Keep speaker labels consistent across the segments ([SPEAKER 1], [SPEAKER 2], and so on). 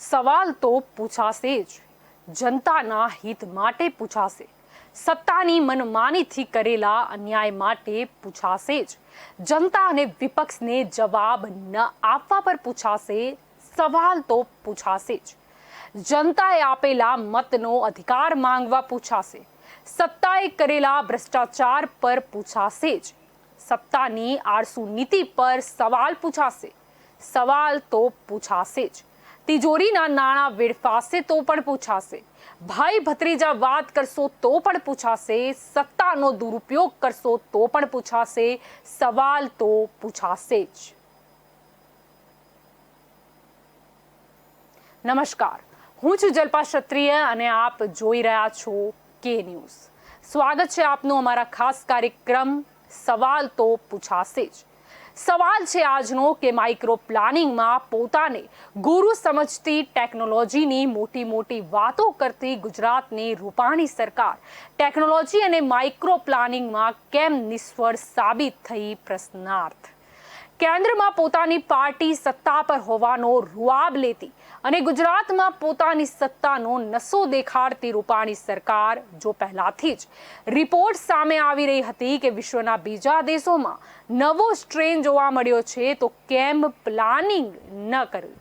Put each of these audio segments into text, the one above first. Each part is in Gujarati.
[SPEAKER 1] સવાલ તો પૂછાશે જ, જનતાના હિત માટે પૂછાશે, સત્તાની મનમાનીથી કરેલા અન્યાય માટે પૂછાશે જ, જનતા અને વિપક્ષને જવાબ ન આપવા પર પૂછાશે. સવાલ તો પૂછાશે જ. જનતાએ આપેલા મતનો અધિકાર માંગવા પૂછાશે. સત્તાએ કરેલા ભ્રષ્ટાચાર પર પૂછાશે જ. સત્તાની આળસુ નીતિ પર સવાલ પૂછાશે. સવાલ તો પૂછાશે જ. તિજોરીના નાણાં વેડફાશે તો પણ પૂછાશે. ભાઈ ભત્રીજા વાત કરશો તો પણ પૂછાશે. સત્તાનો દુરુપયોગ કરશો તો પણ પૂછાશે. સવાલ તો પૂછાશે જ. નમસ્કાર, હું છું જલ્પા ક્ષત્રિય અને આપ જોઈ રહ્યા છો કે ન્યૂઝ. સ્વાગત છે આપનું અમારા ખાસ કાર્યક્રમ સવાલ તો પૂછાશે જ. સવાલ છે આજનો કે માઇક્રો પ્લાનિંગમાં પોતાને ગુરુ સમજતી ટેકનોલોજીની મોટી વાતો કરતી ગુજરાતની રૂપાણી સરકાર ટેકનોલોજી અને માઇક્રો પ્લાનિંગમાં કેમ નિષ્ફળ સાબિત થઈ? પ્રશ્નાર્થ. કેન્દ્રમાં પોતાની પાર્ટી સત્તા પર હોવાનો રૂઆબ લેતી અને ગુજરાતમાં પોતાની સત્તાનો નશો દેખાડતી રૂપાણી સરકાર જો પહેલાથી જ રિપોર્ટ સામે આવી રહી હતી કે વિશ્વના બીજા દેશોમાં નવો સ્ટ્રેન જોવા મળ્યો છે તો કેમ પ્લાનિંગ ન કર્યું?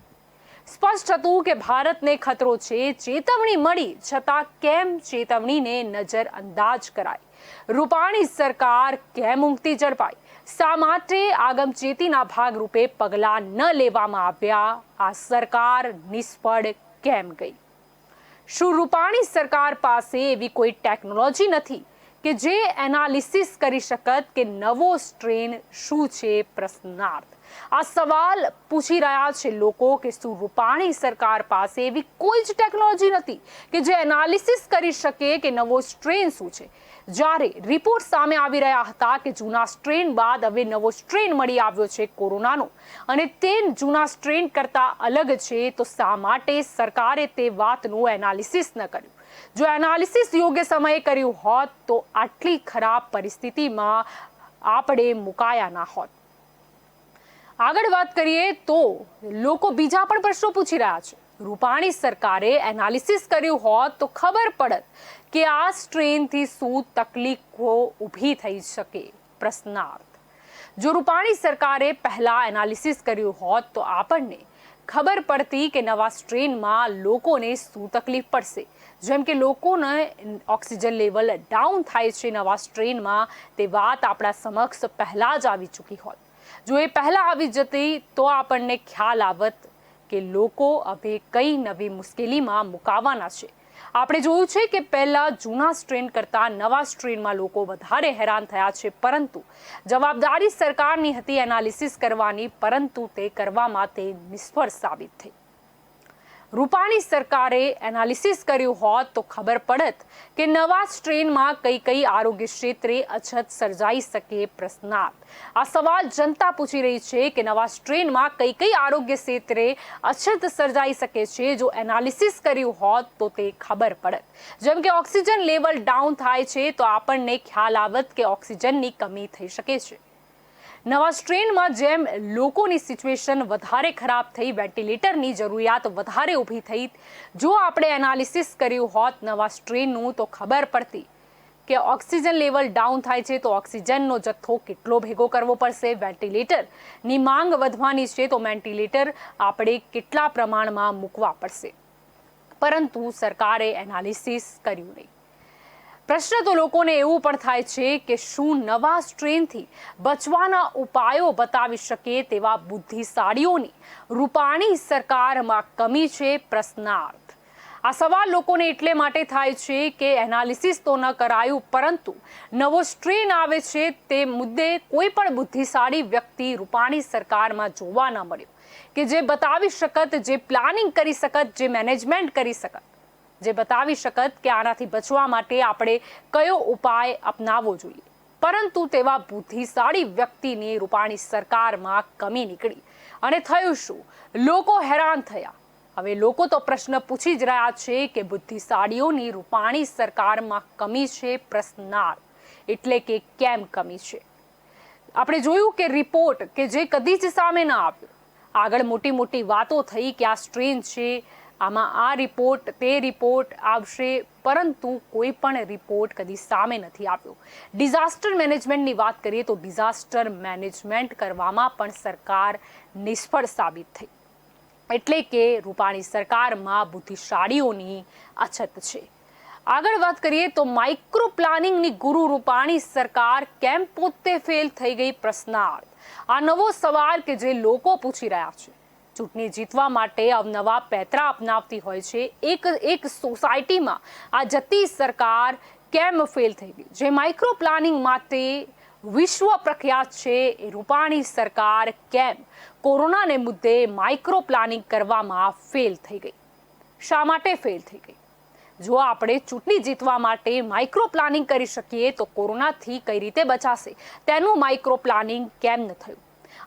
[SPEAKER 1] સ્પષ્ટ હતું કે ભારતને ખતરો છે. ચેતવણી મળી છતાં કેમ ચેતવણીને નજરઅંદાજ કરાઈ? રૂપાણી સરકાર કેમ ઊંઘતી ઝડપાઈ? શા માટે આગમચેતીના ભાગરૂપે પગલાં ન લેવામાં આવ્યા? આ સરકાર નિષ્ફળ કેમ ગઈ? શું રૂપાણી સરકાર પાસે એવી કોઈ ટેકનોલોજી નથી કે જે એનાલિસિસ કરી શકત કે નવો સ્ટ્રેન શું છે? પ્રશ્નાર્થ. આ સવાલ પૂછી રહ્યા છે લોકો કે શું રૂપાણી સરકાર પાસે એવી કોઈ જ ટેકનોલોજી નથી કે જે એનાલિસિસ કરી શકે કે નવો સ્ટ્રેન શું છે? જ્યારે રિપોર્ટ સામે આવી રહ્યા હતા કે જૂના સ્ટ્રેન બાદ હવે નવો સ્ટ્રેન મળી આવ્યો છે કોરોનાનો અને તે જૂના સ્ટ્રેન કરતાં અલગ છે, તો શા માટે સરકારે તે વાતનું એનાલિસિસ ન કર્યું? જો એનાલિસિસ યોગ્ય સમયે કર્યું હોત તો આટલી ખરાબ પરિસ્થિતિમાં આપણે મુકાયા ના હોત. આગળ વાત કરીએ તો લોકો બીજા પણ પ્રશ્નો પૂછી રહ્યા છે. રૂપાણી સરકારે એનાલિસિસ કર્યું હોત તો ખબર પડત કે આ સ્ટ્રેનથી શું તકલીફો ઊભી થઈ શકે? પ્રશ્નાર્થ. જો રૂપાણી સરકારે પહેલા એનાલિસિસ કર્યું હોત તો આપણને ખબર પડતી કે નવા સ્ટ્રેનમાં લોકોને શું તકલીફ પડશે. જેમ કે લોકોને ઓક્સિજન લેવલ ડાઉન થાય છે નવા સ્ટ્રેનમાં, તે વાત આપણા સમક્ષ પહેલા જ આવી ચૂકી હોત. જો એ પહેલા આવી જતી તો આપણને ખ્યાલ આવત કે લોકો હવે કઈ નવી મુશ્કેલીમાં મુકાવાના છે. આપણે જોયું છે કે પહેલા જૂના સ્ટ્રેન કરતાં નવા સ્ટ્રેનમાં લોકો વધારે હેરાન થયા છે, પરંતુ જવાબદારી સરકારની હતી એનાલિસિસ કરવાની, પરંતુ તે કરવામાં તે નિષ્ફળ સાબિત થઈ. રૂપાણી સરકારે એનાલિસિસ કર્યું હોત તો ખબર પડત કે નવા સ્ટ્રેનમાં કઈ આરોગ્ય ક્ષેત્રે અછત સર્જાઈ શકે? પ્રશ્નાર્થ. આ સવાલ જનતા પૂછી રહી છે કે નવા સ્ટ્રેનમાં કઈ આરોગ્ય ક્ષેત્રે અછત સર્જાઈ શકે છે? જો એનાલિસિસ કર્યું હોત તો તે ખબર પડત. જેમ કે ઓક્સિજન લેવલ ડાઉન થાય છે તો આપણને ખ્યાલ આવત કે ઓક્સિજનની કમી થઈ શકે છે. નવા સ્ટ્રેનમાં જેમ લોકોની સિચ્યુએશન વધારે ખરાબ થઈ, વેન્ટિલેટરની જરૂરિયાત વધારે ઊભી થઈ. જો આપણે એનાલિસિસ કર્યું હોત નવા સ્ટ્રેનનું તો ખબર પડતી કે ઓક્સિજન લેવલ ડાઉન થાય છે તો ઓક્સિજનનો જથ્થો કેટલો ભેગો કરવો પડશે, વેન્ટિલેટરની માંગ વધવાની છે તો વેન્ટિલેટર આપણે કેટલા પ્રમાણમાં મૂકવા પડશે. પરંતુ સરકારે એનાલિસિસ કર્યું નહીં. પ્રશ્ન તો લોકોને એવું પણ થાય છે કે શું નવા સ્ટ્રેનથી બચવાના ઉપાયો બતાવી શકે તેવા બુદ્ધિશાળીઓની રૂપાણી સરકારમાં કમી છે? પ્રશ્નાર્થ. આ સવાલ લોકોને એટલે માટે થાય છે કે એનાલિસિસ તો ન કરાયું, પરંતુ નવો સ્ટ્રેન આવે છે તે મુદ્દે કોઈ પણ બુદ્ધિશાળી વ્યક્તિ રૂપાણી સરકારમાં જોવા ન મળ્યો કે જે બતાવી શકત, જે પ્લાનિંગ કરી શકત, જે મેનેજમેન્ટ કરી શકત, જે બતાવી શકત કે આનાથી બચવા માટે આપણે કયો ઉપાય અપનાવવો જોઈએ. પરંતુ તેવા બુદ્ધિશાળી વ્યક્તિની રૂપાણી સરકારમાં કમી નીકળી અને થયું શું? લોકો હેરાન થયા. હવે લોકો તો પ્રશ્ન પૂછી જ રહ્યા છે કે બુદ્ધિશાળીઓની રૂપાણી સરકારમાં કમી છે? પ્રશ્નાર્થ. એટલે કે કેમ કમી છે? આપણે જોયું કે રિપોર્ટ કે જે કદી જ સામે ન આવ્યો. આગળ મોટી વાતો થઈ કે આ સ્ટ્રેન છે, આમાં આ રિપોર્ટ તે રિપોર્ટ આવશે, પરંતુ કોઈ પણ રિપોર્ટ કદી સામે નથી આવ્યો. ડિઝાસ્ટર મેનેજમેન્ટની વાત કરીએ તો ડિઝાસ્ટર મેનેજમેન્ટ કરવામાં પણ સરકાર નિષ્ફળ સાબિત થઈ. એટલે કે રૂપાણી સરકારમાં બુદ્ધિશાળીઓની અછત છે. આગળ વાત કરીએ તો માઇક્રો પ્લાનિંગની ગુરુ રૂપાણી સરકાર કેમ પોતે ફેલ થઈ ગઈ? પ્રશ્નાર્થ. આ નવો સવાલ કે જે લોકો પૂછી રહ્યા છે. ચૂંટણી જીતવા માટે અવનવા પેંતરા અપનાવતી હોય છે. એક સોસાયટીમાં આ જતી સરકાર કેમ ફેલ થઈ ગઈ? જે માઇક્રો પ્લાનિંગ માટે વિશ્વ પ્રખ્યાત છે એ રૂપાણી સરકાર કેમ કોરોનાને મુદ્દે માઇક્રો પ્લાનિંગ કરવામાં ફેલ થઈ ગઈ? શા માટે ફેલ થઈ ગઈ? જો આપણે ચૂંટણી જીતવા માટે માઇક્રો પ્લાનિંગ કરી શકીએ તો કોરોનાથી કઈ રીતે બચાશે તેનું માઇક્રો પ્લાનિંગ કેમ ન થયું?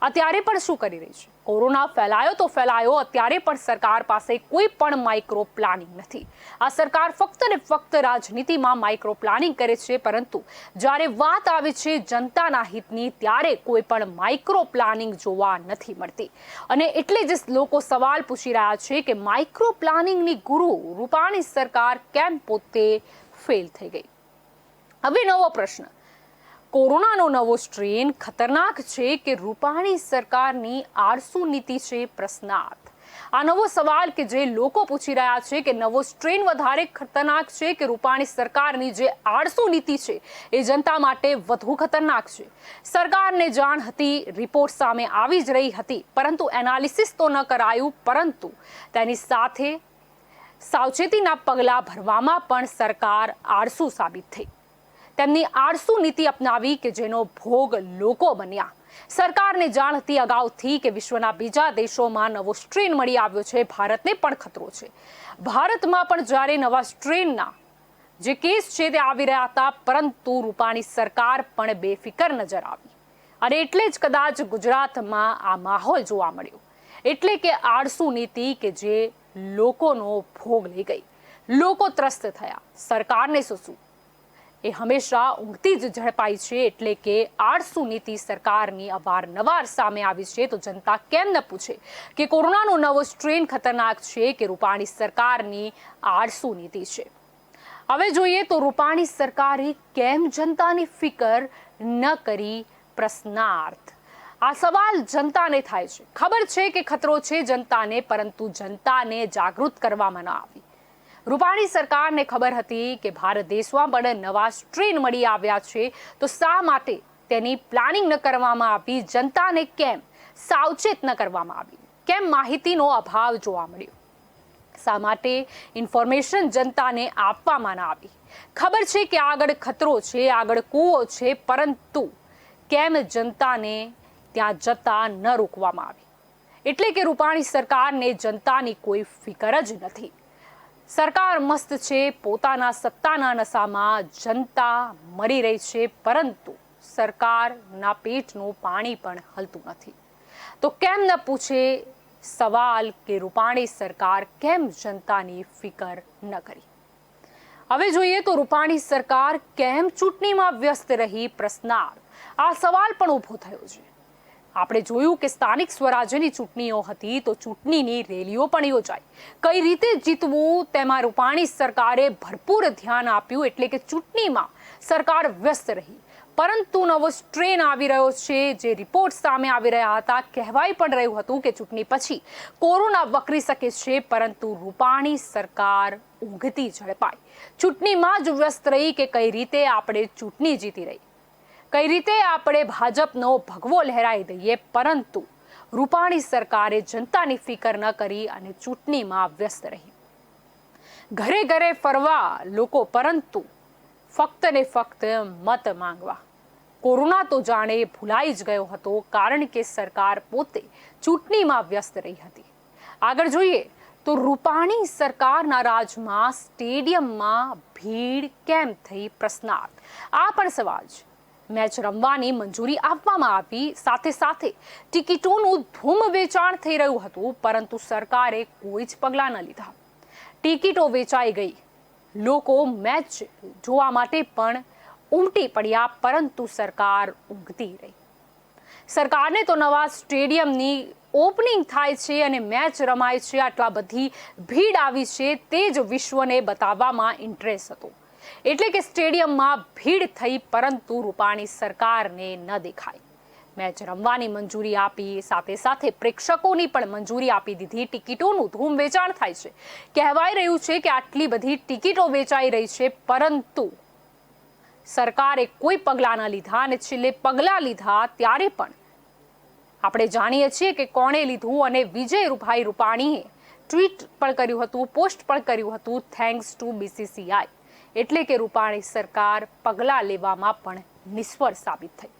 [SPEAKER 1] અત્યારે પણ શું કરી રહી છે? કોરોના ફેલાયો તો ફેલાયો, અત્યારે પણ સરકાર પાસે કોઈ પણ માઇક્રો પ્લાનિંગ નથી. આ સરકાર ફક્ત ને ફક્ત રાજનીતિમાં માઇક્રો પ્લાનિંગ કરે છે, પરંતુ જ્યારે વાત આવે છે જનતાના હિતની ત્યારે કોઈ પણ માઇક્રો પ્લાનિંગ જોવા નથી મળતી. અને એટલે જ લોકો સવાલ પૂછી રહ્યા છે કે માઇક્રો પ્લાનિંગની ગુરુ રૂપાણી સરકાર કેમ પોતે ફેલ થઈ ગઈ? હવે નવો પ્રશ્ન, કોરોનાનો નવો સ્ટ્રેન ખતરનાક છે કે રૂપાણી સરકારની આળસુ નીતિ છે? પ્રશ્નાર્થ. આ નવો સવાલ કે જે લોકો પૂછી રહ્યા છે કે નવો સ્ટ્રેન વધારે ખતરનાક છે કે રૂપાણી સરકારની જે આળસુ નીતિ છે એ જનતા માટે વધુ ખતરનાક છે? સરકારને જાણ હતી, રિપોર્ટ સામે આવી જ રહી હતી, પરંતુ એનાલિસિસ તો ન કરાયું, પરંતુ તેની સાથે સાવચેતીના પગલાં ભરવામાં પણ સરકાર આળસુ સાબિત થઈ. તેમની આળસુ નીતિ અપનાવી કે જેનો ભોગ લોકો બન્યા. સરકારને જાણ હતી અગાઉથી કે વિશ્વના બીજા દેશોમાં નવો સ્ટ્રેન મળી આવ્યો છે, ભારતને પણ ખતરો છે. ભારતમાં પણ જ્યારે નવા સ્ટ્રેનના જે કેસ છે તે આવી રહ્યા હતા, પરંતુ રૂપાણી સરકાર પણ બેફિકર નજર આવી. અને એટલે જ કદાચ ગુજરાતમાં આ માહોલ જોવા મળ્યો. એટલે કે આળસુ નીતિ કે જે લોકોનો ભોગ લઈ ગઈ. લોકો ત્રસ્ત થયા. સરકારને શું એ હંમેશા ઊંઘતી જ ઝડપાઈ છે. એટલે કે આળસુ નીતિ સરકારની અવારનવાર સામે આવી છે. તો જનતા કેમ ન પૂછે કે કોરોનાનો નવો સ્ટ્રેન ખતરનાક છે કે રૂપાણી સરકારની આળસુ નીતિ છે? હવે જોઈએ તો રૂપાણી સરકારે કેમ જનતાની ફિકર ન કરી? પ્રશ્નાર્થ. આ સવાલ જનતાને થાય છે. ખબર છે કે ખતરો છે જનતાને, પરંતુ જનતાને જાગૃત કરવામાં ન આવી. રૂપાણી સરકારને ખબર હતી કે ભારત દેશમાં પણ નવા સ્ટ્રેન મળી આવ્યા છે, તો શા માટે તેની પ્લાનિંગ ન કરવામાં આવી? જનતાને કેમ સાવચેત ન કરવામાં આવી? કેમ માહિતીનો અભાવ જોવા મળ્યો? શા માટે ઇન્ફોર્મેશન જનતાને આપવામાં ન આવી? ખબર છે કે આગળ ખતરો છે, આગળ કૂવો છે, પરંતુ કેમ જનતાને ત્યાં જતા ન રોકવામાં આવી? એટલે કે રૂપાણી સરકારને જનતાની કોઈ ફિકર જ નથી. સરકાર મસ્ત છે, પોતાના સત્તાના નશામાં જનતા મરી રહી છે, પરંતુ સરકારના પેટનું પાણી પણ હલતું નથી. તો કેમ ન પૂછે સવાલ કે રૂપાણી સરકાર કેમ જનતાની ફિકર ન કરી? હવે જોઈએ તો રૂપાણી સરકાર કેમ ચૂંટણીમાં વ્યસ્ત રહી? પ્રશ્નાર્થ. આ સવાલ પણ ઊભો થયો છે. આપણે જોયું કે સ્થાનિક સ્વરાજ્યની ચૂંટણીઓ હતી તો ચૂંટણીની રેલીઓ પણ યોજાઈ. કઈ રીતે જીતવું તેમાં રૂપાણી સરકારે ભરપૂર ધ્યાન આપ્યું. એટલે કે ચૂંટણીમાં સરકાર વ્યસ્ત રહી. પરંતુ નવો સ્ટ્રેન આવી રહ્યો છે, જે રિપોર્ટ સામે આવી રહ્યા હતા. કહેવાય પણ રહ્યું હતું કે ચૂંટણી પછી કોરોના વકરી શકે છે, પરંતુ રૂપાણી સરકાર ઊંઘતી ઝડપાઈ. ચૂંટણીમાં જ વ્યસ્ત રહી કે કઈ રીતે આપણે ચૂંટણી જીતી રહી, કઈ રીતે આપણે ભાજપનો ભગવો લહેરાઈ દઈએ, પરંતુ રૂપાણી સરકારે જનતાની ફિકર ન કરી અને ચૂંટણીમાં વ્યસ્ત રહી. ઘરે ઘરે ફરવા લોકો, પરંતુ ફક્ત ને ફક્ત મત માંગવા. કોરોના તો જાણે ભૂલાઈ જ ગયો હતો, કારણ કે સરકાર પોતે ચૂંટણીમાં વ્યસ્ત રહી હતી. આગળ જોઈએ તો રૂપાણી સરકારના રાજમાં સ્ટેડિયમમાં ભીડ કેમ થઈ? પ્રશ્નાર્થ. આ પણ સવાલ છે. મેચ રમવાની મંજૂરી આપવામાં આવી, સાથે સાથે ટિકિટોનું ધૂમ વેચાણ થઈ રહ્યું હતું, પરંતુ સરકારે કોઈ જ પગલાં ન લીધા. ટિકિટો વેચાઈ ગઈ. લોકો મેચ જોવા માટે પણ ઉમટી પડ્યા, પરંતુ સરકાર ઊંઘતી રહી. સરકારને તો નવા સ્ટેડિયમની ઓપનિંગ થાય છે અને મેચ રમાય છે, આટલા બધી ભીડ આવી છે, તે જ વિશ્વને બતાવવામાં ઇન્ટરેસ્ટ હતો. એટલે કે સ્ટેડિયમમાં ભીડ થઈ પરંતુ રૂપાણી સરકારને ન દેખાય. મેચ રમવાની મંજૂરી આપી, સાથે સાથે પ્રેક્ષકોની પણ મંજૂરી આપી દીધી. ટિકિટોનું ધૂમ વેચાણ થાય છે. કહેવાય રહ્યું છે કે આટલી બધી ટિકિટો વેચાઈ રહી છે, પરંતુ સરકારે કોઈ પગલાં ન લીધા. અને છેલ્લે પગલાં લીધા ત્યારે પણ આપણે જાણીએ છીએ કે કોણે લીધું. અને વિજયભાઈ રૂપાણીએ ટ્વીટ પણ કર્યું હતું, પોસ્ટ પણ કર્યું હતું, થેન્ક્સ ટુ BCCI. એટલે કે રૂપાણી સરકાર પગલાં લેવામાં પણ નિષ્ફળ સાબિત થઈ.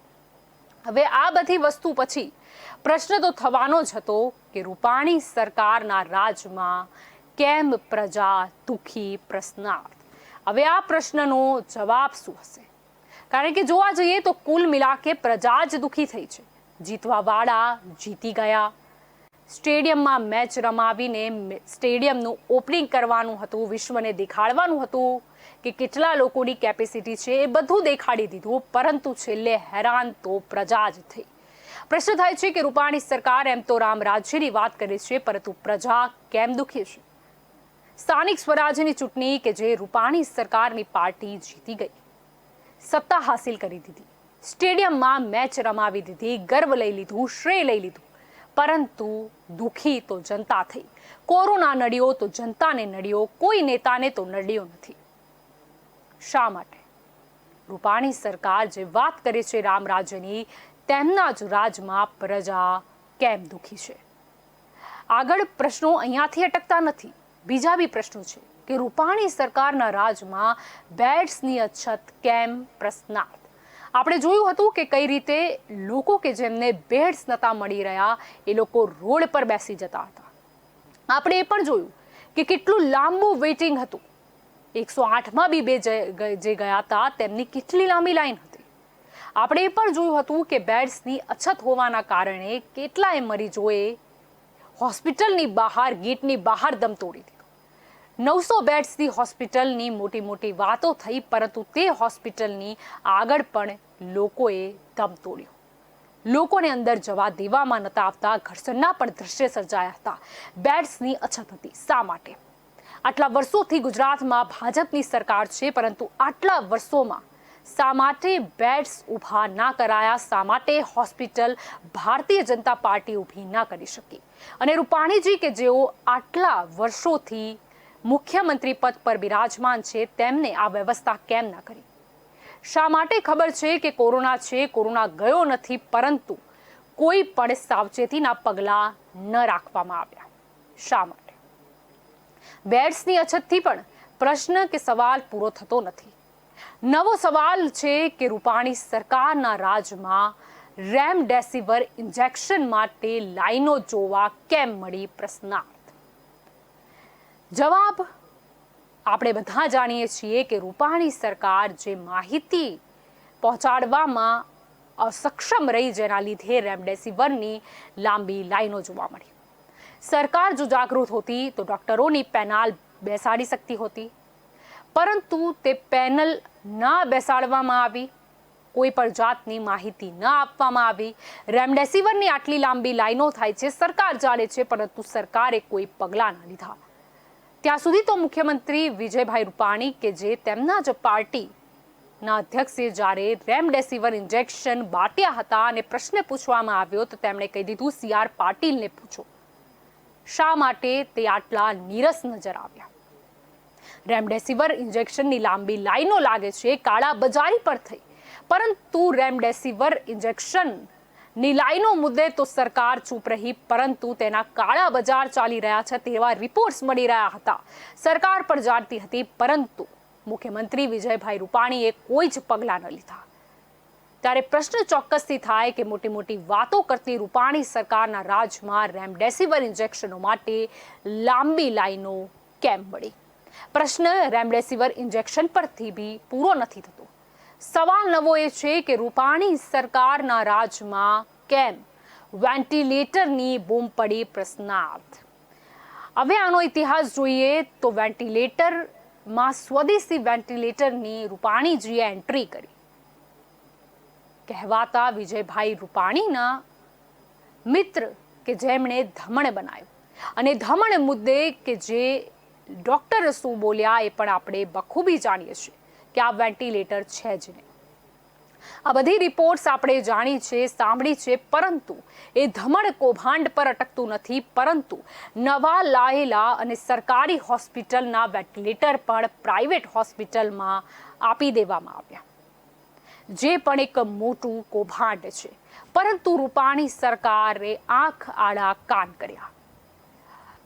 [SPEAKER 1] હવે આ બધી વસ્તુ પછી પ્રશ્ન તો થવાનો જ હતો કે રૂપાણી સરકારના રાજમાં કેમ પ્રજા દુખી? પ્રશ્નાર્થ. હવે આ પ્રશ્નનો જવાબ શું હશે? કારણ કે જોવા જઈએ તો કુલ મિલાકે પ્રજા જ દુખી થઈ છે. જીતવાવાળા જીતી ગયા. સ્ટેડિયમમાં મેચ રમાવીને સ્ટેડિયમનું ઓપનિંગ કરવાનું હતું, વિશ્વને દેખાડવાનું હતું કે કેટલા લોકોની કેપેસિટી છે, એ બધું દેખાડી દીધું. પરંતુ છેલ્લે હેરાન તો પ્રજા જ થઈ. પ્રશ્ન થાય છે કે રૂપાણી સરકાર એમ તો રામ રાજ્યની વાત કરે છે, પરંતુ પ્રજા કેમ દુખી છે? સ્થાનિક સ્વરાજ્યની ચૂંટણી કે જે રૂપાણી સરકારની પાર્ટી જીતી ગઈ, સત્તા હાસિલ કરી દીધી, સ્ટેડિયમમાં મેચ રમાવી દીધી, ગર્વ લઈ લીધું, શ્રેય લઈ લીધું, પરંતુ દુખી તો જનતા થઈ. કોરોના નડ્યો તો જનતાને નડ્યો, કોઈ નેતાને તો નડ્યો નથી. શા માટે? રૂપાણી સરકાર જે વાત કરે છે રામ રાજ્યની, તેમના જ રાજમાં પ્રજા કેમ દુખી છે? આગળ પ્રશ્નો અહીંયાથી અટકતા નથી. બીજા બી પ્રશ્નો છે કે રૂપાણી સરકારના રાજમાં બેડ્સની અછત કેમ? પ્રશ્નાર્થ. આપણે જોયું હતું કે કઈ રીતે લોકો કે જેમને બેડ્સ નહોતા મળી રહ્યા એ લોકો રોડ પર બેસી જતા હતા. આપણે એ પણ જોયું કે કેટલું લાંબુ વેઇટિંગ હતું. 108માં બી બે જે ગયા હતા તેમની કેટલી લાંબી લાઈન હતી. આપણે એ પણ જોયું હતું કે બેડ્સની અછત હોવાના કારણે કેટલાય મરીજોએ હોસ્પિટલની બહાર, ગેટની બહાર દમ તોડી દીધો. 900 બેડ્સની હોસ્પિટલની મોટી મોટી વાતો થઈ, પરંતુ તે હોસ્પિટલની આગળ પણ લોકોએ દમ તોડ્યો. લોકોને અંદર જવા દેવામાં નહોતા આવતા. ઘર્ષણના પણ દ્રશ્ય સર્જાયા હતા. બેડ્સની અછત હતી. શા માટે? આટલા વર્ષોથી ગુજરાતમાં ભાજપની સરકાર છે, પરંતુ આટલા વર્ષોમાં શા માટે બેડ્સ ઊભા ના કરાયા? શા માટે હોસ્પિટલ ભારતીય જનતા પાર્ટી ઊભી ના કરી શકી? અને રૂપાણીજી કે જેઓ આટલા વર્ષોથી મુખ્યમંત્રી પદ પર બિરાજમાન છે, તેમને આ વ્યવસ્થા કેમ ના કરી? શા માટે? ખબર છે કે કોરોના છે, કોરોના ગયો નથી, પરંતુ કોઈ પણ સાવચેતીના પગલાં ન રાખવામાં આવ્યા. શા માટે? બેડ્સની અછતથી પણ પ્રશ્ન કે સવાલ પૂરો થતો નથી. નવો સવાલ છે કે રૂપાણી સરકારના રાજમાં રેમડેસિવિર ઇન્જેક્શન માટે લાઈનો જોવા કેમ મળી? પ્રશ્નાર્થ. જવાબ આપણે બધા જાણીએ છીએ કે રૂપાણી સરકાર જે માહિતી પહોંચાડવામાં અસક્ષમ રહી, જેના લીધે રેમડેસિવિરની લાંબી લાઈનો જોવા મળી. સરકાર જો જાગૃત હોતી તો ડોક્ટરોની પેનલ બેસાડી શકતી હોતી, પરંતુ તે પેનલ ના બેસાડવામાં આવી, કોઈ પણ જાતની માહિતી ન આપવામાં આવી. રેમડેસિવિરની આટલી લાંબી લાઈનો થાય છે, સરકાર જાણે છે, પરંતુ સરકારે કોઈ પગલાં ન લીધા. ત્યાં સુધી તો મુખ્યમંત્રી વિજયભાઈ રૂપાણી કે જે તેમના જ પાર્ટીના અધ્યક્ષે જ્યારે રેમડેસિવિર ઇન્જેક્શન બાંટ્યા હતા અને પ્રશ્ન પૂછવામાં આવ્યો તો તેમણે કહી દીધું, CR પાટીલને પૂછો. શા માટે તે આટલા નીરસ નજર આવ્યા? રેમડેસિવિર ઇન્જેક્શનની લાંબી લાઈનો લાગે છે, કાળા બજારી પર થઈ, પરંતુ રેમડેસિવિર ઇન્જેક્શનની લાઈનો મુદ્દે તો સરકાર ચૂપ રહી, પરંતુ તેના કાળા બજાર ચાલી રહ્યા છે તેવા રિપોર્ટ્સ મળી રહ્યા હતા. સરકાર પણ જાણતી હતી, પરંતુ મુખ્યમંત્રી વિજયભાઈ રૂપાણીએ કોઈ જ પગલાં ન લીધા. ત્યારે પ્રશ્ન ચોક્કસથી થાય કે મોટી મોટી વાતો કરતી રૂપાણી સરકારના રાજમાં રેમડેસિવિર ઇન્જેક્શનો માટે લાંબી લાઈનો કેમ મળી? પ્રશ્ન રેમડેસિવિર ઇન્જેક્શન પરથી બી પૂરો નથી થતો. સવાલ નવો એ છે કે રૂપાણી સરકારના રાજમાં કેમ વેન્ટિલેટરની બૂમ પડી? પ્રશ્નાર્થ. હવે આનો ઇતિહાસ જોઈએ તો વેન્ટિલેટરમાં સ્વદેશી વેન્ટિલેટરની રૂપાણીજીએ એન્ટ્રી કરી. કહેવાતા વિજયભાઈ રૂપાણીના મિત્ર કે જેમણે ધમણ બનાવ્યું અને ધમણ મુદ્દે કે જે ડૉક્ટર શું બોલ્યા એ પણ આપણે બખૂબી જાણીએ છીએ કે આ વેન્ટિલેટર છે જ નહીં. આ બધી રિપોર્ટ્સ આપણે જાણી છે, સાંભળી છે, પરંતુ એ ધમણ કૌભાંડ પર અટકતું નથી, પરંતુ નવા લાયેલા અને સરકારી હોસ્પિટલના વેન્ટિલેટર પણ પ્રાઇવેટ હોસ્પિટલમાં આપી દેવામાં આવ્યા, જે પણ એક મોટું કૌભાંડ છે. પરંતુ રૂપાણી સરકારે આંખ આડા કાન કર્યા.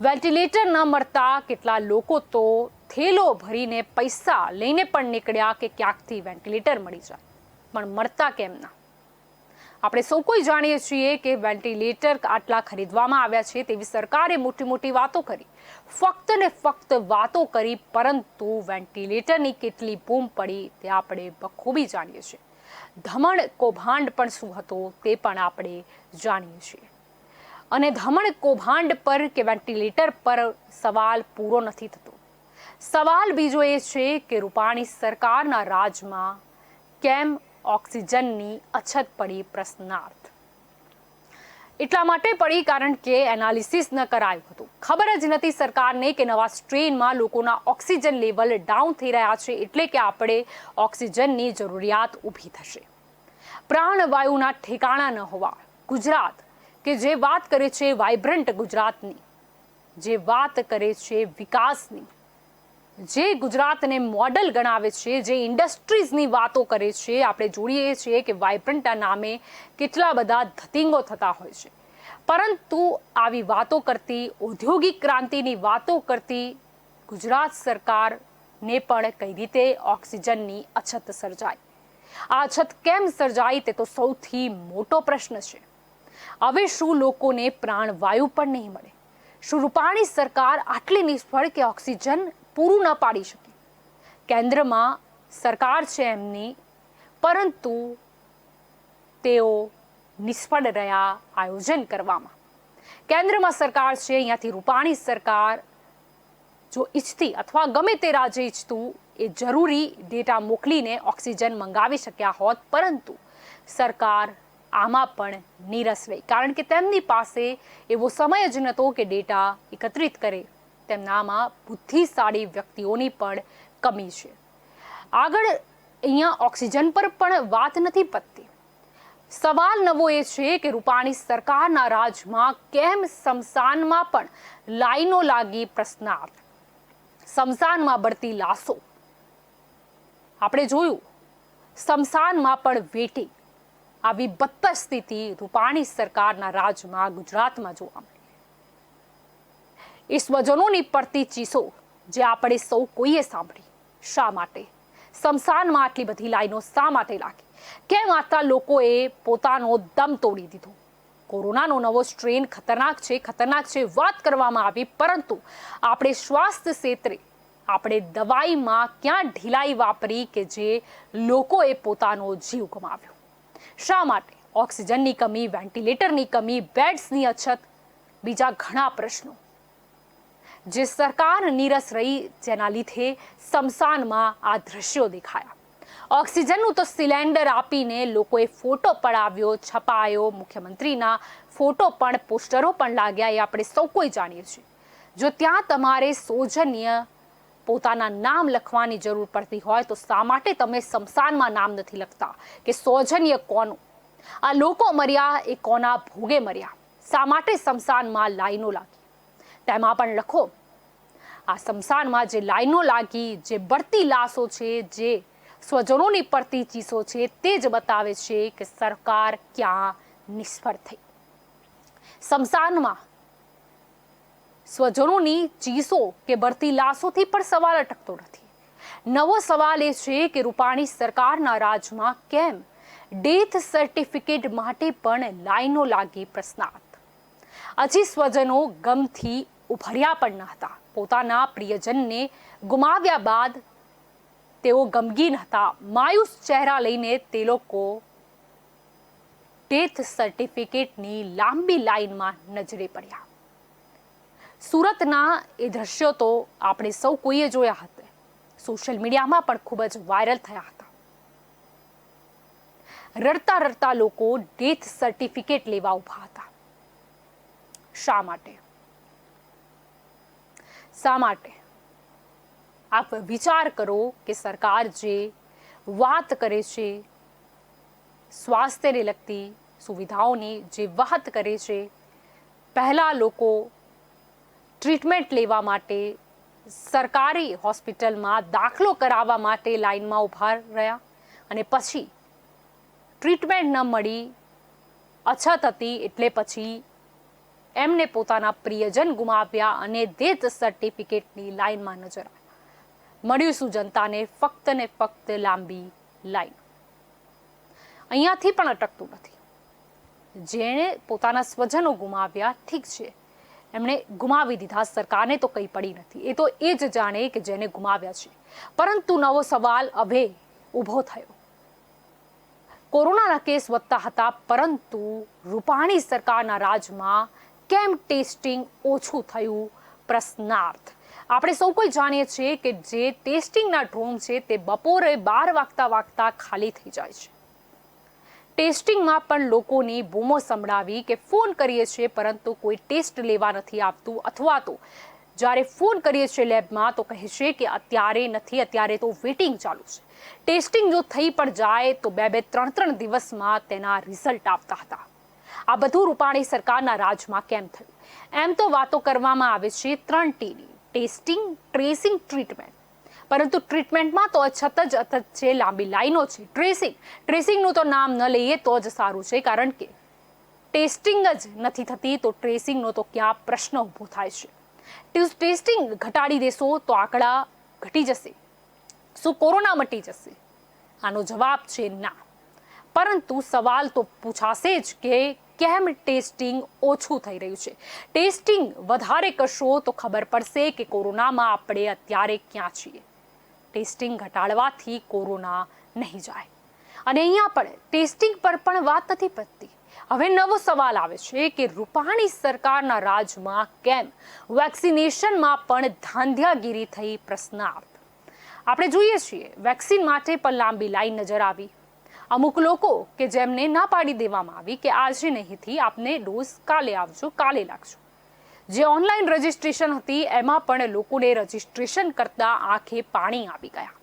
[SPEAKER 1] વેન્ટિલેટર ન મળતા કેટલા લોકો તો થેલો ભરીને પૈસા લઈને પણ નીકળ્યા કે ક્યાંકથી વેન્ટિલેટર મળી જાય, પણ મળતા કેમ ના? આપણે સૌ કોઈ જાણીએ છીએ કે વેન્ટિલેટર આટલા ખરીદવામાં આવ્યા છે તેવી સરકારે મોટી મોટી વાતો કરી, ફક્ત ને ફક્ત વાતો કરી, પરંતુ વેન્ટિલેટરની કેટલી બૂમ પડી તે આપણે બખૂબી જાણીએ છીએ. ધમણ કૌભાંડ પણ શું હતો તે પણ આપણે જાણીએ છીએ. અને ધમણ કૌભાંડ પર કે વેન્ટિલેટર પર સવાલ પૂરો નથી થતો. સવાલ બીજો એ છે કે રૂપાણી સરકારના રાજમાં કેમ ઓક્સિજનની અછત પડી? પ્રશ્નાર્થ. એટલા માટે પડી કારણ કે એનાલિસિસ ન કરાયું હતું. ખબર જ નથી સરકારને કે નવા સ્ટ્રેનમાં લોકોના ઓક્સિજન લેવલ ડાઉન થઈ રહ્યા છે, એટલે કે આપણે ઓક્સિજનની જરૂરિયાત ઊભી થશે. પ્રાણવાયુના ઠેકાણા ન હોવા. ગુજરાત કે જે વાત કરે છે વાઇબ્રન્ટ ગુજરાતની, જે વાત કરે છે વિકાસની, જે ગુજરાતને મોડલ ગણાવે છે, જે ઇન્ડસ્ટ્રીઝની વાતો કરે છે, આપણે જોઈએ છીએ કે વાઇબ્રન્ટના નામે કેટલા બધા ધતિંગો થતા હોય છે. પરંતુ આવી વાતો કરતી, ઔદ્યોગિક ક્રાંતિની વાતો કરતી ગુજરાત સરકારને પણ કઈ રીતે ઓક્સિજનની અછત સર્જાય? આ અછત કેમ સર્જાય તે તો સૌથી મોટો પ્રશ્ન છે. હવે શું લોકોને પ્રાણવાયુ પણ નહીં મળે? શું રૂપાણી સરકાર આટલી નિષ્ફળ કે ઓક્સિજન પૂરું ન પાડી શકે? કેન્દ્રમાં સરકાર છે એમની, પરંતુ તેઓ નિષ્ફળ રહ્યા આયોજન કરવામાં. કેન્દ્રમાં સરકાર છે, અહીંયાથી રૂપાણી સરકાર જો ઈચ્છતી અથવા ગમે તે રાજ્ય ઈચ્છતું એ જરૂરી ડેટા મોકલીને ઓક્સિજન મંગાવી શક્યા હોત, પરંતુ સરકાર આમાં પણ નીરસ રહી, કારણ કે તેમની પાસે એવો સમય જ નહોતો કે ડેટા એકત્રિત કરે. તેમનામાં બુદ્ધિશાળી વ્યક્તિઓની પણ કમી છે. આગળ અહીંયા ઓક્સિજન પર પણ વાત નથી પતતી. સવાલ નવો એ છે કે રૂપાણી સરકારના રાજમાં કેમ સ્મશાનમાં પણ લાઈનો લાગી? પ્રશ્નાર્થ. સ્મશાનમાં બળતી લાશો આપણે જોયું, સ્મશાનમાં પણ વેટિંગ. આવી બદતર સ્થિતિ રૂપાણી સરકારના રાજમાં ગુજરાતમાં જોવા મળી. એ સ્વજનોની પડતી ચીસો જે આપણે સૌ કોઈએ સાંભળી. શા માટે સ્મશાનમાં આટલી બધી લાઈનો શા માટે લાગી? કેમ આટલા લોકોએ પોતાનો દમ તોડી દીધો? કોરોનાનો નવો સ્ટ્રેન ખતરનાક છે વાત કરવામાં આવી, પરંતુ આપણે સ્વાસ્થ્ય ક્ષેત્રે આપણે દવાઈમાં ક્યાં ઢીલાઈ વાપરી કે જે લોકોએ પોતાનો જીવ ગુમાવ્યો? શા માટે? ઓક્સિજનની કમી, વેન્ટિલેટરની કમી, બેડ્સની અછત, બીજા ઘણા પ્રશ્નો જે સરકાર નીરસ રહી, જેના લીધે સ્મશાનમાં આ દ્રશ્યો દેખાયા. ઓક્સિજનનું તો સિલિન્ડર આપીને લોકોએ ફોટો પડાવ્યો, છપાયો, મુખ્યમંત્રીના ફોટો પણ, પોસ્ટરો પણ લાગ્યા, એ આપણે સૌ કોઈ જાણીએ છીએ. જો ત્યાં તમારે સૌજન્ય પોતાના નામ લખવાની જરૂર પડતી હોય તો શા માટે તમે સ્મશાનમાં નામ નથી લખતા કે સૌજન્ય કોનું? આ લોકો મર્યા એ કોના ભોગે મર્યા? શા માટે સ્મશાનમાં લાઈનો લાગી? તેમાં પણ લખો. આ સ્મશાનમાં જે લાઈનો લાગી, જે બળતી લાશો છે, જે સ્વજનોની પડતી ચીસો છે, તે જ બતાવે છે કે સરકાર ક્યાં નિષ્ફળ થઈ. સ્મશાનમાં સ્વજનોની ચીસો કે બળતી લાશોથી પણ સવાલ અટકતો નથી. નવો સવાલ એ છે કે રૂપાણી સરકારના રાજમાં કેમ ડેથ સર્ટિફિકેટ માટે પણ લાઈનો લાગી? પ્રશ્નાર્થ. હજી સ્વજનો ગમથી ઉભર્યા પણ ન હતા. પોતાના પ્રિયજનને ગુમાવ્યા બાદ તેઓ ગમગીન હતા. માયુસ ચહેરા લઈને તે લોકો ડેથ સર્ટિફિકેટની લાંબી લાઈનમાં નજરે પડ્યા. સુરતના એ દ્રશ્યો તો આપણે સૌ કોઈએ જોયા હતા. સોશિયલ મીડિયામાં પણ ખૂબ જ વાયરલ થયા હતા. રડતા રડતા લોકો ડેથ સર્ટિફિકેટ લેવા ઊભા હતા. શા માટે? શા માટે? આપ વિચાર કરો કે સરકાર જે વાત કરે છે, સ્વાસ્થ્યને લગતી સુવિધાઓની જે વાત કરે છે, પહેલા લોકો ટ્રીટમેન્ટ લેવા માટે સરકારી હોસ્પિટલમાં દાખલો કરાવવા માટે લાઈનમાં ઊભા રહ્યા અને પછી ટ્રીટમેન્ટ ન મળી, અછત હતી એટલે પછી એમને પોતાના પ્રિયજન ગુમાવ્યા અને ડેથ સર્ટિફિકેટની લાઈનમાં નજર આવી. મળ્યું શું જનતાને? ફક્ત ને ફક્ત લાંબી લાઈન. અહીંયાથી પણ અટકતું નથી. જેણે પોતાના સ્વજનો ગુમાવ્યા, ઠીક છે, એમણે ગુમાવી દીધા, સરકારને તો કંઈ પડી નથી, એ તો એ જ જાણે કે જેને ગુમાવ્યા છે. પરંતુ નવો સવાલ હવે ઊભો થયો. કોરોનાના કેસ વધતા હતા, પરંતુ રૂપાણી સરકારના રાજમાં કેમ ટેસ્ટિંગ ઓછું થયું? પ્રશ્નાર્થ. આપણે સૌ કોઈ જાણીએ છીએ કે જે ટેસ્ટિંગના ડ્રોન છે તે બપોરે 12 વાગતા ખાલી થઈ જાય છે. ટેસ્ટિંગમાં પણ લોકોની બૂમો સંભળાવી કે ફોન કરીએ છીએ પરંતુ કોઈ ટેસ્ટ લેવા નથી આવતું, અથવા તો જ્યારે ફોન કરીએ છીએ લેબમાં તો કહે છે કે અત્યારે નથી, અત્યારે તો વેઇટિંગ ચાલુ છે. ટેસ્ટિંગ જો થઈ પણ જાય તો 2-3 દિવસમાં તેના રિઝલ્ટ આવતા હતા. આ બધું રૂપાણી સરકારના રાજમાં કેમ થયું? એમ તો વાતો કરવામાં આવે છે 3 Tની: ટેસ્ટિંગ, ટ્રેસિંગ, ટ્રીટમેન્ટ. પરંતુ ટ્રીટમેન્ટમાં તો અછત જ અછત છે, લાંબી લાઈનો છે. ટ્રેસિંગનું તો નામ ન લઈએ તો જ સારું છે, કારણ કે ટેસ્ટિંગ જ નથી થતી તો ટ્રેસિંગનો તો ક્યાં પ્રશ્ન ઊભો થાય છે. ટેસ્ટિંગ ઘટાડી દેશો તો આંકડા ઘટી જશે. શું કોરોના મટી જશે? આનો જવાબ છે ના. પરંતુ સવાલ તો પૂછાશે જ કે કેમ ટેસ્ટિંગ ઓછું થઈ રહ્યું છે? ટેસ્ટિંગ વધારે કરશો તો ખબર પડશે કે કોરોનામાં આપણે અત્યારે ક્યાં છીએ. ટેસ્ટિંગ ઘટાડવાથી કોરોના નહીં જાય. અને અહીંયા પણ ટેસ્ટિંગ પર પણ વાત નથી પતતી. હવે નવો સવાલ આવે છે કે રૂપાણી સરકારના રાજમાં કેમ વેક્સિનેશનમાં પણ ધાંધિયાગીરી થઈ? પ્રશ્નાર્થ. આપણે જોઈએ છીએ વેક્સિન માટે પણ લાંબી લાઈન નજર આવી. અમુક લોકો કે જેમને ના પાડી દેવામાં આવી કે આજે નહીંથી, આપને ડોઝ કાલે આવજો, કાલે લાગજો. જે ઓનલાઈન રજિસ્ટ્રેશન હતી એમાં પણ લોકોને રજિસ્ટ્રેશન કરતા આંખે પાણી આવી ગયા.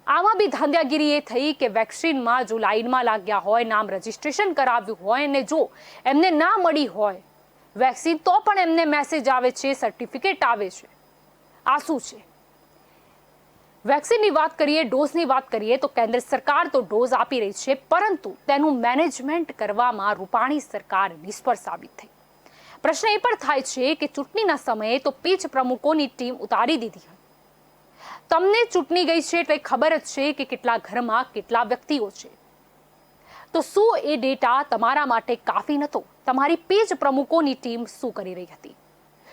[SPEAKER 1] આમાં બી ધાંધિયાગીરી એ થઈ કે વેક્સિનમાં જો લાઈનમાં લાગ્યા હોય, નામ રજિસ્ટ્રેશન કરાવ્યું હોય અને જો એમને ના મળી હોય વેક્સિન તો પણ એમને મેસેજ આવે છે, સર્ટિફિકેટ આવે છે. આ શું છે? વેક્સિનની વાત કરીએ, ડોઝની વાત કરીએ તો કેન્દ્ર સરકાર તો ડોઝ આપી રહી છે, પરંતુ તેનું મેનેજમેન્ટ કરવામાં રૂપાણી સરકાર નિષ્ફળ સાબિત થઈ. પ્રશ્ન એ પણ થાય છે કે ચૂંટણીના સમયે તો પેજ પ્રમુખોની ટીમ ઉતારી દીધી હતી. તમને ચૂંટણી ગઈ છે એટલે ખબર જ છે કે કેટલા ઘરમાં કેટલા વ્યક્તિઓ છે. તો શું એ ડેટા તમારા માટે કાફી નહોતો? તમારી પેજ પ્રમુખોની ટીમ શું કરી રહી હતી?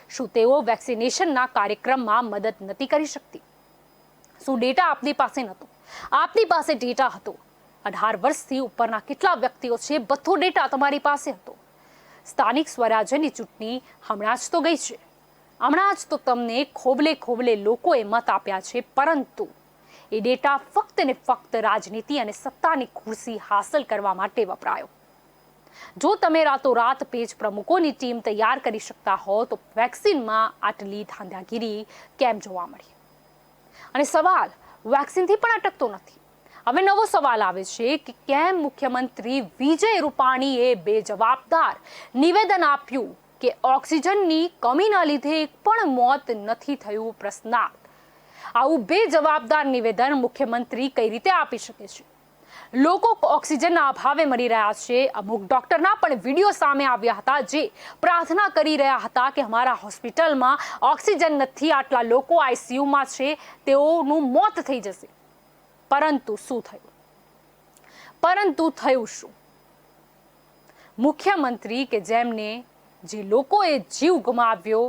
[SPEAKER 1] શું તેઓ વેક્સિનેશનના કાર્યક્રમમાં મદદ નથી કરી શકતી? શું ડેટા આપની પાસે નહોતો? આપની પાસે ડેટા હતો. 18 વર્ષથી ઉપરના કેટલા વ્યક્તિઓ છે, બધો ડેટા તમારી પાસે હતો. સ્થાનિક સ્વરાજ્યની ચૂંટણી હમણાં જ તો ગઈ છે. હમણાં જ તો તમને ખોબલે લોકોએ મત આપ્યા છે, પરંતુ એ ડેટા ફક્ત ને ફક્ત રાજનીતિ અને સત્તાની ખુરશી હાંસલ કરવા માટે વપરાયો. જો તમે રાતોરાત પેજ પ્રમુખોની ટીમ તૈયાર કરી શકતા હો તો વેક્સિનમાં આટલી ધાંધિયાગીરી કેમ જોવા મળી? અને સવાલ વેક્સિનથી પણ અટકતો નથી. હવે નવો સવાલ આવે છે કે કેમ મુખ્યમંત્રી વિજય રૂપાણીએ બેજવાબદાર નિવેદન આપ્યું કે ઓક્સિજનની કમીના લીધે એક પણ મોત નથી થયું? પ્રશ્નાર્થ. આવું બેજવાબદાર નિવેદન મુખ્યમંત્રી કઈ રીતે આપી શકે છે? લોકો ઓક્સિજનના અભાવે મરી રહ્યા છે. અમુક ડોક્ટરના પણ વિડીયો સામે આવ્યા હતા જે પ્રાર્થના કરી રહ્યા હતા કે અમારા હોસ્પિટલમાં ઓક્સિજન નથી, આટલા લોકો આઈસીયુમાં છે, તેઓનું મોત થઈ જશે. પરંતુ શું થયું? થયું શું? મુખ્યમંત્રી કે જેમને જે લોકોએ જીવ ગુમાવ્યો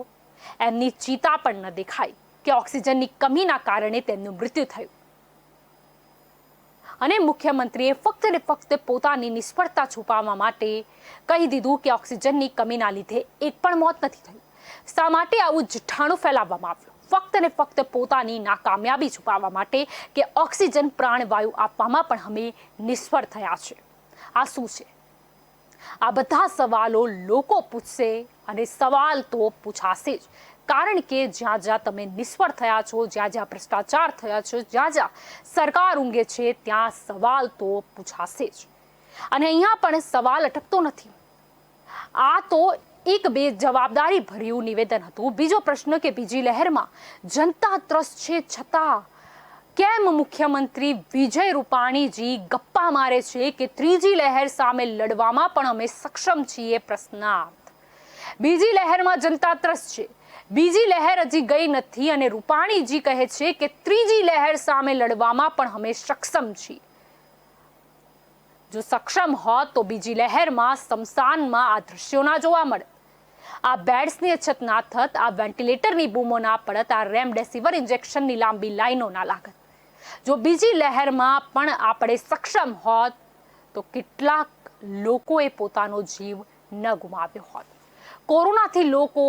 [SPEAKER 1] એમની ચિતા પણ ન દેખાઈ કે ઓક્સિજનની કમીના કારણે તેમનું મૃત્યુ થયું. અને મુખ્યમંત્રીએ ફક્ત ને ફક્ત પોતાની નિષ્ફળતા છુપાવવા માટે કહી દીધું કે ઓક્સિજનની કમીના લીધે એક પણ મોત નથી થયું. શા માટે આવું જઠ્ઠાણું ફેલાવવામાં આવ્યું? ફક્ત ને ફક્ત પોતાની નાકામયાબી છુપાવવા માટે કે ઓક્સિજન પ્રાણવાયુ આપવામાં પણ અમે નિષ્ફળ થયા છે. આ શું છે? આ બધા સવાલો લોકો પૂછશે અને સવાલ તો પૂછાશે જ, કારણ કે જ્યાં જ્યાં તમે નિષ્ફળ થયા છો, જ્યાં જ્યાં ભ્રષ્ટાચાર થયા છે, જ્યાં જ્યાં સરકાર ઊંઘે છે, ત્યાં સવાલ તો પૂછાશે જ. અને અહીંયા પણ સવાલ અટકતો નથી. આ તો એક બે જવાબદારી ભર્યું નિવેદન હતું. બીજો પ્રશ્ન કે બીજી લહેરમાં જનતા ત્રસ્ત છે છતાં કેમ મુખ્યમંત્રી વિજય રૂપાણીજી ગપ્પા મારે છે કે ત્રીજી લહેર સામે લડવામાં પણ અમે સક્ષમ છીએ? પ્રશ્નાર્થ. બીજી લહેરમાં જનતા ત્રસ્ત છે, બીજી લહેર હજી ગઈ નથી અને રૂપાણીજી કહે છે કે ત્રીજી લહેર સામે લડવામાં પણ અમે સક્ષમ છીએ. જો સક્ષમ હોત તો બીજી લહેરમાં સ્મશાનમાં આ દ્રશ્યો ના જોવા મળે, આ બેડ્સની અછત ના થત, આ વેન્ટિલેટરની બૂમો ના પડત, આ રેમડેસિવિર ઇન્જેક્શનની લાંબી લાઈનો ના લાગત. જો બીજી લહેરમાં પણ આપણે સક્ષમ હોત તો કેટલાક લોકોએ પોતાનો જીવ ન ગુમાવ્યો હોત. કોરોનાથી લોકો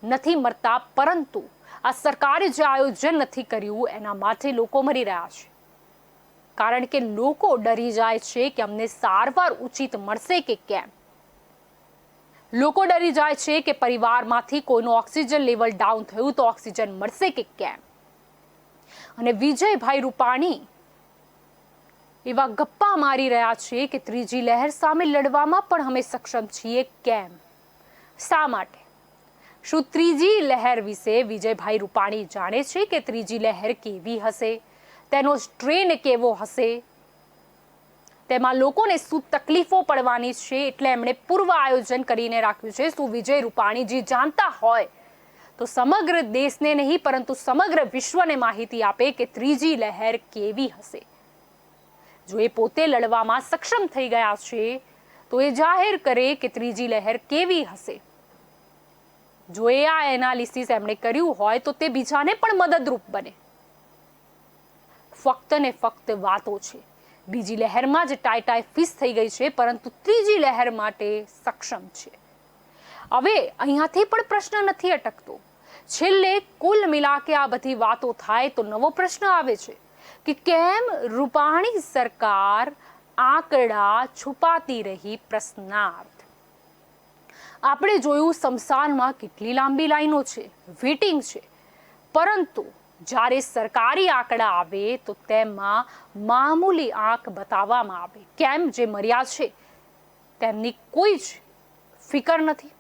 [SPEAKER 1] નથી મરતા, પરંતુ આ સરકારે જે આયોજન નથી કર્યું એના માટે લોકો મરી રહ્યા છે. કારણ કે લોકો ડરી જાય છે કે અમને સારવાર ઉચિત મળશે કે કેમ. લોકો ડરી જાય છે કે પરિવારમાંથી કોઈનું ઓક્સિજન લેવલ ડાઉન થયું તો ઓક્સિજન મળશે કે કેમ. અને વિજયભાઈ રૂપાણી એવા ગપ્પા મારી રહ્યા છે કે ત્રીજી લહેર સામે લડવામાં પણ અમે સક્ષમ છીએ. કેમ? શા માટે? શું ત્રીજી લહેર વિશે વિજયભાઈ રૂપાણી જાણે છે કે ત્રીજી લહેર કેવી હશે, તેનો સ્ટ્રેન કેવો હશે, તેમાં લોકોને શું તકલીફો પડવાની છે, એટલે એમણે પૂર્વ આયોજન કરીને રાખ્યું છે? શું વિજય રૂપાણીજી જાણતા હોય તો સમગ્ર દેશને નહીં પરંતુ સમગ્ર વિશ્વને માહિતી આપે કે ત્રીજી લહેર કેવી હશે? જો એ પોતે લડવામાં સક્ષમ થઈ ગયા છે તો એ જાહેર કરે કે ત્રીજી લહેર કેવી હશે. જો એ આ એનાલિસિસ એમણે કર્યું હોય તો તે બીજાને પણ મદદરૂપ બને. ફક્ત ને ફક્ત વાતો છે. બીજી લહેરમાં જ ટાઈ ફીસ થઈ ગઈ છે, પરંતુ ત્રીજી લહેર માટે સક્ષમ છે. હવે અહીંયાથી પણ પ્રશ્ન નથી અટકતો. છેલ્લે કુલ મિલાકે આ બધી વાતો થાય તો નવો પ્રશ્ન આવે છે કે કેમ રૂપાણી સરકાર આંકડા છુપાતી રહી? પ્રશ્નાર્થ. આપણે જોયું સ્મશાનમાં કેટલી લાંબી લાઈનો છે, વેટિંગ છે, પરંતુ જ્યારે સરકારી આંકડા આવે તો તેમાં મામૂલી આંક બતાવવામાં આવે. કેમ? જે મર્યા છે તેમની કોઈ જ ફિકર નથી.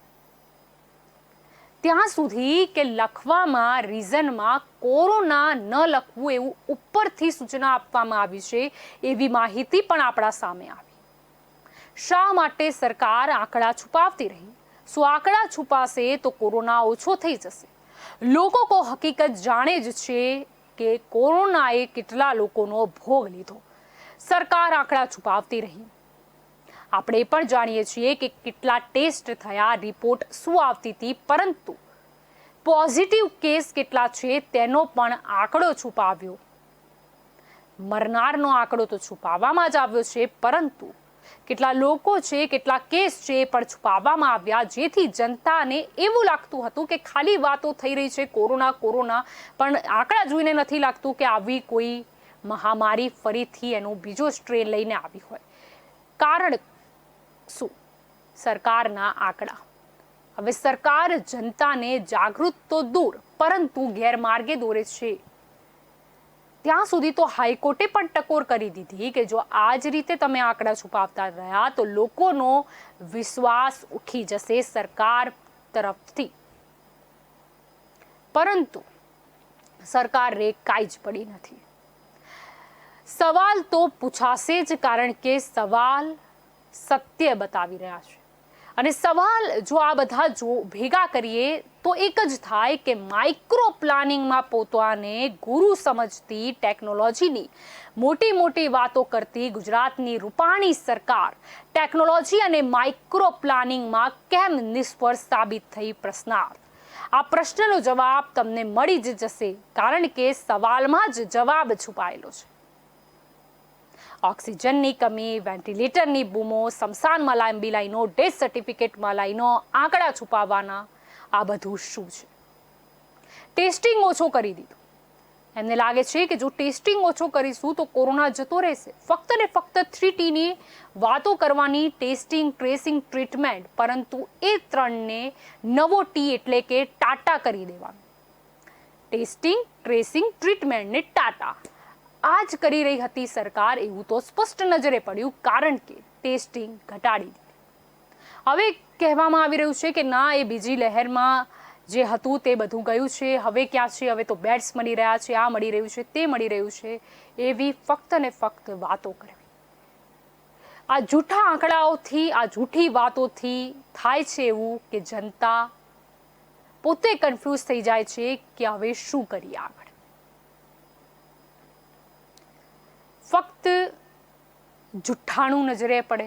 [SPEAKER 1] ત્યાં સુધી કે લખવામાં રીઝનમાં કોરોના ન લખવું એવું ઉપરથી સૂચના આપવામાં આવી છે, એવી માહિતી પણ આપણા સામે આવી. શા માટે સરકાર આંકડા છુપાવતી રહી? શું આંકડા છુપાશે તો કોરોના ઓછો થઈ જશે? લોકો કો હકીકત જાણે જ છે કે કોરોનાએ કેટલા લોકોનો ભોગ લીધો. સરકાર આંકડા છુપાવતી રહી. આપણે પણ જાણીએ છીએ કે કેટલા ટેસ્ટ થયા, રિપોર્ટ શું આવતી હતી, પરંતુ પોઝિટિવ કેસ કેટલા છે તેનો પણ આંકડો છુપાવ્યો. મરનારનો આંકડો તો છુપાવવામાં જ આવ્યો છે, પરંતુ કેટલા લોકો છે, કેટલા કેસ છે એ પણ છુપાવવામાં આવ્યા, જેથી જનતાને એવું લાગતું હતું કે ખાલી વાતો થઈ રહી છે કોરોના કોરોના, પણ આંકડા જોઈને નથી લાગતું કે આવી કોઈ મહામારી ફરીથી એનો બીજો સ્ટ્રેન લઈને આવી હોય. કારણ શું? સરકારના આંકડા. હવે સરકાર જનતાને જાગૃત તો દૂર પરંતુ ગેરમાર્ગે દોરે છે. ત્યાં સુધી તો હાઈકોર્ટે પણ ટકોર કરી દીધી કે જો આ જ રીતે તમે આંકડા છુપાવતા રહ્યા તો લોકોનો વિશ્વાસ ઉઠી જશે સરકાર તરફથી. પરંતુ સરકારે કાંઈ જ પડી નથી. સવાલ તો પૂછાશે જ, કારણ કે સવાલ સત્ય બતાવી રહ્યા છે. અને સવાલ જો આ બધા ભેગા કરીએ તો એક જ થાય કે માઇક્રો પ્લાનિંગમાં પોતાને ગુરુ સમજતી, ટેકનોલોજીની મોટી મોટી વાતો કરતી ગુજરાતની રૂપાણી સરકાર ટેકનોલોજી અને માઇક્રો પ્લાનિંગમાં કેમ નિષ્ફળ સાબિત થઈ? પ્રશ્નાર્થ. આ પ્રશ્નનો જવાબ તમને મળી જ જશે, કારણ કે સવાલમાં જ જવાબ છુપાયેલો છે. ઓક્સિજનની કમી, વેન્ટિલેટરની બૂમો, સ્મશાનમાં લાંબી લાઈનો, ડેથ સર્ટિફિકેટમાં લાઈનો, આંકડા છુપાવવાના, આ બધું શું છે? ટેસ્ટિંગ ઓછો કરી દીધું, એમને લાગે છે કે જો ટેસ્ટિંગ ઓછો કરીશું તો કોરોના જતો રહેશે. ફક્ત ને ફક્ત 3Tની વાતો કરવાની, ટેસ્ટિંગ, ટ્રેસિંગ, ટ્રીટમેન્ટ, પરંતુ એ 3ને નવો T એટલે કે ટાટા કરી દેવાનું. ટેસ્ટિંગ, ટ્રેસિંગ, ટ્રીટમેન્ટ ને ટાટા આ જ કરી રહી હતી સરકાર, એવું તો સ્પષ્ટ નજરે પડ્યું, કારણ કે ટેસ્ટિંગ ઘટાડી દીધી. હવે કહેવામાં આવી રહ્યું છે કે ના, એ બીજી લહેરમાં જે હતું તે બધું ગયું છે, હવે ક્યાં છે, હવે તો બેડ્સ મળી રહ્યા છે, આ મળી રહ્યું છે, તે મળી રહ્યું છે, એવી ફક્ત ને ફક્ત વાતો કરવી. આ જૂઠા આંકડાઓથી, આ જૂઠી વાતોથી થાય છે એવું કે જનતા પોતે કન્ફ્યુઝ થઈ જાય છે કે હવે શું કરીએ આગળ. ફક્ત જુઠ્ઠાણું નજરે પડે,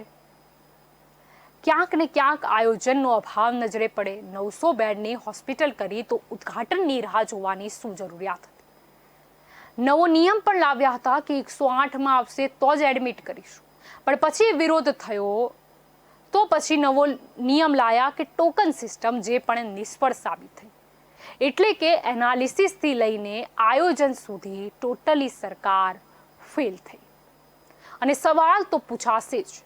[SPEAKER 1] ક્યાંક ને ક્યાંક આયોજનનો અભાવ નજરે પડે. 900 બેડની હોસ્પિટલ કરી તો ઉદ્ઘાટનની રાહ જોવાની શું જરૂરિયાત હતી? નવો નિયમ પણ લાવ્યા હતા કે 108માં આવશે તો જ એડમિટ કરીશું, પણ પછી વિરોધ થયો તો પછી નવો નિયમ લાયા કે ટોકન સિસ્ટમ, જે પણ નિષ્ફળ સાબિત થઈ. એટલે કે એનાલિસિસથી લઈને આયોજન સુધી ટોટલી સરકાર ફેલ થઈ. અને સવાલ તો પૂછાશે જ,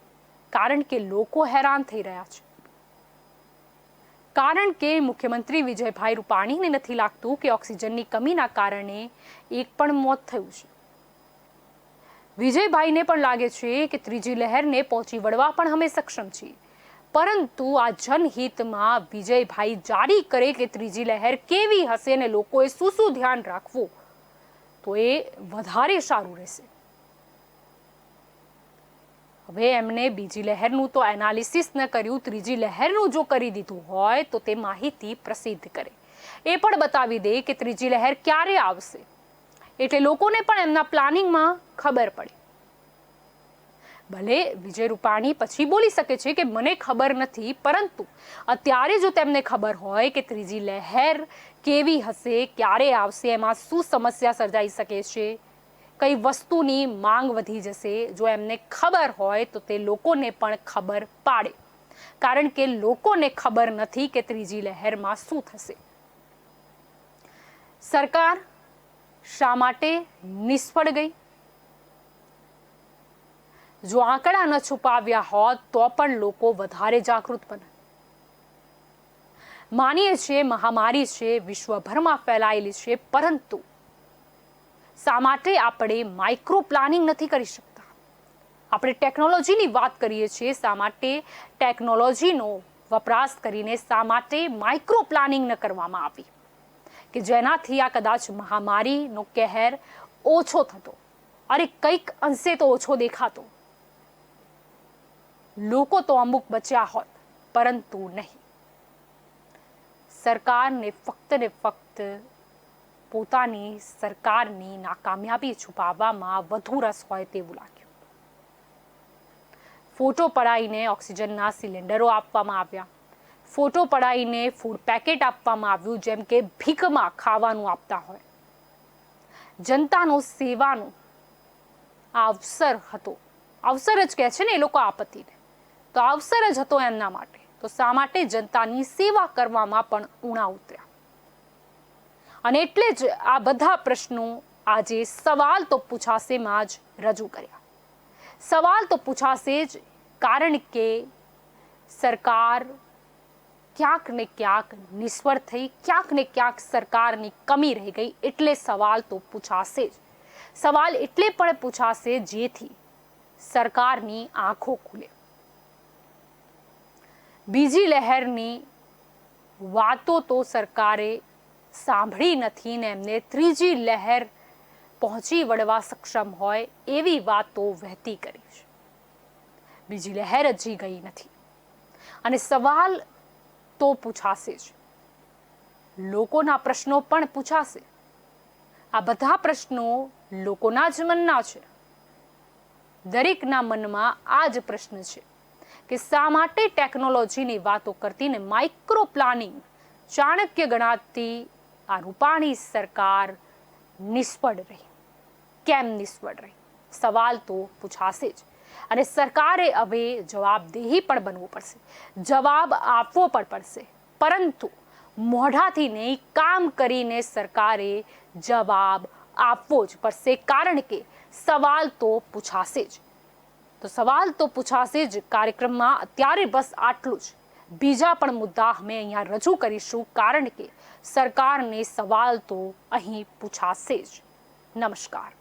[SPEAKER 1] કારણ કે લોકો હેરાન થઈ રહ્યા છે. કારણ કે મુખ્યમંત્રી વિજયભાઈ રૂપાણીને નથી લાગતું કે ઓક્સિજનની કમીના કારણે એક પણ મોત થયું છે. વિજયભાઈને પણ લાગે છે કે ત્રીજી લહેરને પહોંચી વળવા પણ અમે સક્ષમ છીએ, પરંતુ આ જનહિતમાં વિજયભાઈ જારી કરે કે ત્રીજી લહેર કેવી હશે અને લોકોએ શું ધ્યાન રાખવું, તો એ વધારે સારું રહેશે. હવે એમને બીજી લહેરનું તો એનાલિસિસ ન કર્યું, ત્રીજી લહેરનું જો કરી દીધું હોય તો તે માહિતી પ્રસિદ્ધ કરે, એ પણ બતાવી દે કે ત્રીજી લહેર ક્યારે આવશે, એટલે લોકોને પણ એમના પ્લાનિંગમાં ખબર પડે. ભલે વિજય રૂપાણી પછી બોલી શકે છે કે મને ખબર નથી, પરંતુ અત્યારે જો તેમને ખબર હોય કે ત્રીજી લહેર કેવી હશે, ક્યારે આવશે, એમાં શું સમસ્યા સર્જાઈ શકે છે, કઈ વસ્તુની માંગ વધી જશે, જો એમને ખબર હોય તો તે લોકોને પણ ખબર પાડે, કારણ કે લોકોને ખબર નથી કે ત્રીજી લહેરમાં શું થશે. સરકાર શા માટે નિષ્ફળ ગઈ? જો આંકડા ન છુપાવ્યા હોત તો પણ લોકો વધારે જાગૃત બને. માનીએ છીએ મહામારી છે, વિશ્વભરમાં ફેલાયેલી છે, પરંતુ શા માટે આપણે માઇક્રો પ્લાનિંગ નથી કરી શકતા? આપણે ટેકનોલોજીની વાત કરીએ છીએ, શા માટે ટેકનોલોજીનો વપરાશ કરીને શા માટે માઇક્રો પ્લાનિંગ ન કરવામાં આવી કે જેનાથી આ કદાચ મહામારીનો કહેર ઓછો થતો? અરે કંઈક અંશે તો ઓછો દેખાતો, લોકો તો અમુક બચ્યા હોત, પરંતુ નહીં. સરકારને ફક્ત ને ફક્ત પોતાની સરકારની નાકામયાબી છુપાવવામાં વધુ રસ હોય તેવું લાગ્યું. ફોટો પડાવીને ઓક્સિજનના સિલિન્ડરો આપવામાં આવ્યા, ફોટો પડાવીને ફૂડ પેકેટ આપવામાં આવ્યું, જેમ કે ભીખમાં ખાવાનું આપતા હોય. જનતાનો સેવાનો અવસર હતો, અવસર જ કહે છે ને એ લોકો આપત્તિને, તો અવસર જ હતો એમના માટે, તો શા માટે જનતાની સેવા કરવામાં પણ ઊણા ઉતર્યા? અને એટલે જ આ બધા પ્રશ્નો આજે સવાલ તો પૂછાશેમાં જ રજૂ કર્યા. સવાલ તો પૂછાશે જ, કારણ કે સરકાર ક્યાંક ને ક્યાંક નિષ્ફળ થઈ, ક્યાંક ને ક્યાંક સરકારની કમી રહી ગઈ, એટલે સવાલ તો પૂછાશે જ. સવાલ એટલે પણ પૂછાશે જેથી સરકારની આંખો ખુલે. બીજી લહેરની વાતો તો સરકારે સાંભળી નથી ને એમને ત્રીજી લહેર પહોંચી વળવા સક્ષમ હોય એવી વાતો વહેતી કરી છે. બીજી લહેર હજી ગઈ નથી અને સવાલ તો પૂછાશે જ, લોકોના પ્રશ્નો પણ પૂછાશે. આ બધા પ્રશ્નો લોકોના જ મનના છે. દરેકના મનમાં આ જ પ્રશ્ન છે કે શા માટે ટેકનોલોજીની વાતો કરતી ને માઇક્રો પ્લાનિંગ ચાણક્ય ગણાતી આ રૂપાણી સરકાર નિષ્ફળ રહી? કેમ નિષ્ફળ રહી? સવાલ તો પૂછાશે જ. અને સરકારે હવે જવાબદેહી પણ બનવું પડશે, જવાબ આપવો પણ પડશે, પરંતુ મોઢાથી નહીં, કામ કરીને સરકારે જવાબ આપવો જ પડશે, કારણ કે સવાલ તો પૂછાશે જ. તો સવાલ તો પૂછાશે જ કાર્યક્રમમાં અત્યારે બસ આટલું જ. બીજા પણ મુદ્દા અમે અહીંયા રજૂ કરીશું, કારણ કે સરકારને સવાલ તો અહીં પૂછાશે જ. નમસ્કાર.